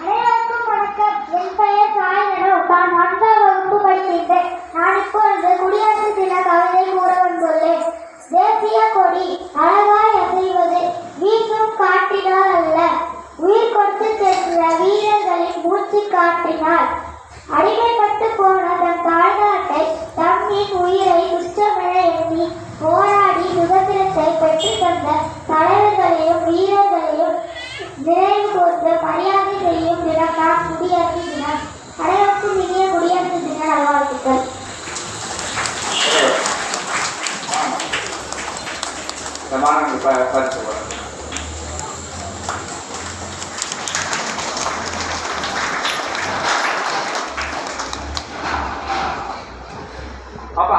அனைவருக்கும் வணக்கம். என் பெயர் சாய்நடோ. நான் 4ஆம் வகுப்பு படிக்கின்றேன். நான் இப்பொழுது குடியரசு தின கவிதை கூற வந்துள்ளேன். தேசிய கொடி அழகாய் அசைவது வீசும் காற்றினால் அல்ல, உயிர் கொடுத்து சென்ற வீரர்களின் மூச்சு காற்றினால். அடிமைப்பட்டு போன தன் தாய்நாட்டை தம்மின் உயிரை துச்சமென எண்ணி போராடி சுதந்திரத்தை பெற்றுத் தந்த தலைவர்களையும் வீரர்களையும் நினைவு கூர்ந்து மரியாதை செய்யும் தினம் தான் குடியரசு தினம். அனைவருக்கும் இனிய குடியரசு தின நல்வாழ்த்துக்கள். apa